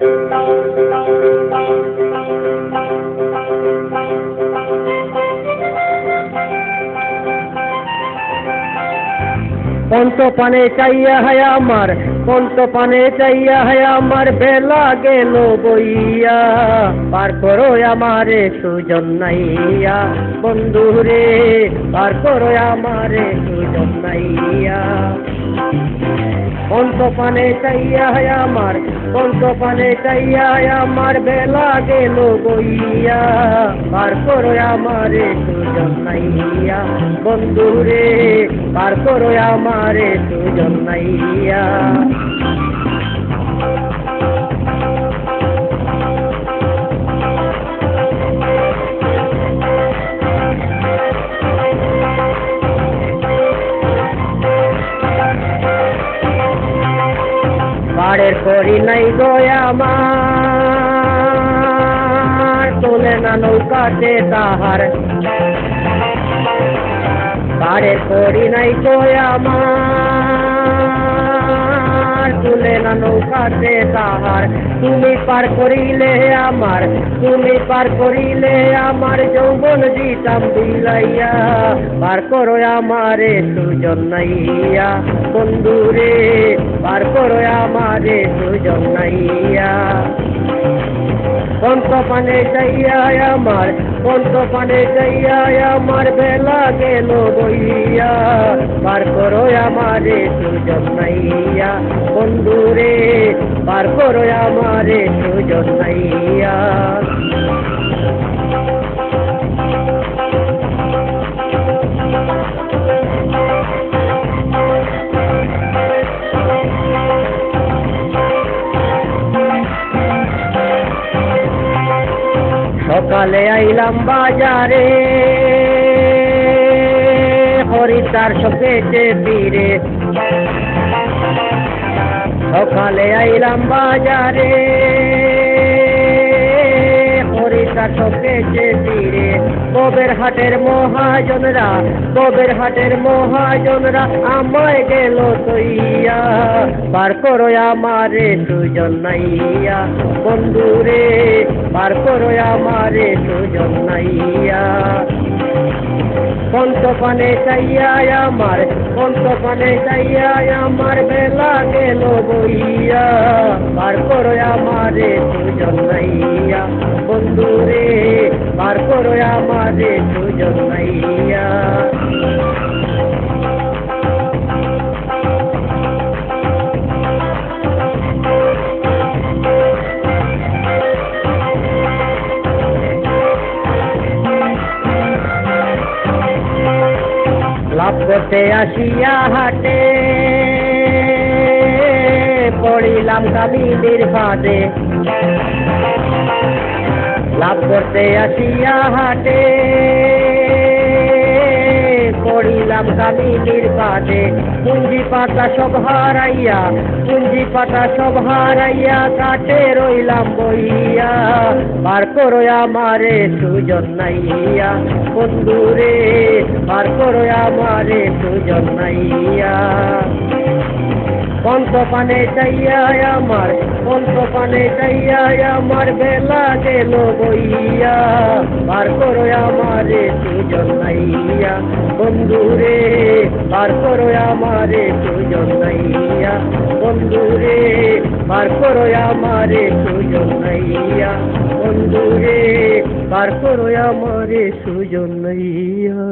পন্ত পানে চাইয়া হায় আমার, পন্ত পানে চাইয়া হায় আমার, বেলা গেল বইয়া, পার করো আমারে সুজন নাইয়া, বন্ধুরে পার করো আমারে সুজন নাইয়া। পন্ত পানে চাইয়া হায় আমার, পন্ত পানে চাইয়া হায় আমার, বেলা গেল বইয়া, পার করো আমারে সুজন নাইয়া, বন্ধুরে পার করো আমারে সুজন নাইয়া। পাড়ের করি নাই গো আমার, তোলে না নৌকাতে তাহার, পাড়ের করি নাই গো আমার, তোলে না নৌকাতে তাহার, তুমি পার করিলে আমার, তুমি পার করিলে আমার, যৌবন দিতাম বিলাইয়া, পার করো আমারে সুজন নাইয়া, বন্ধুরে পার করো আমারে সুজন নাইয়া। পন্ত পানে চাইয়া আমার, পন্ত পানে চাইয়া আমার, বেলা গেল বইয়া, পার করো আমারে সুজন নাইয়া, বন্ধুরে পার করো আমারে সুজন নাইয়া। সকালে আইলাম বাজারে, খরিদ্দার শোকেছে ফিরে, সকালে আইলাম বাজারে, খরিদ্দার শোকেছে ফিরে, কবের হাটের মহাজনরা, কবের হাটের মহাজনরা, আমায় গেল তৈয়া, পার করো আমারে সুজন নাইয়া, বন্ধুরে পার করো আমারে সুজন নাইয়া। পন্ত পানে চাইয়া আমার, পন্ত পানে চাইয়া আমার, বেলা গেল বইয়া, পার করো আমারে সুজন নাইয়া, বন্ধুরে পার করো আমারে সুজন নাইয়া। লাভ করতে আসিয়া হাটে, পড়িলাম কামিনীর ফাঁদে, লাভ করতে আসিয়া হাটে, পড়িলাম কামিনীর ফাঁদে, পুঞ্জি পাতা সব হারাইয়া, পুঞ্জি পাতা সব হারাইয়া, কাটে রইলাম বইয়া, পার করো আমারে সুজন নাইয়া, বন্ধুরে পার করো আমারে সুজন নাইয়া। পন্ত পানে চাইয়া আমার, পন্ত পানে চাইয়া আমার, বেলা গেল বইয়া, পার করো আমারে সুজন নাইয়া, বন্ধুরে পার করো আমারে সুজন নাইয়া, বন্ধুরে পার করো আমারে সুজন নাইয়া, বন্ধুরে পার করো আমারে সুজন নাইয়া।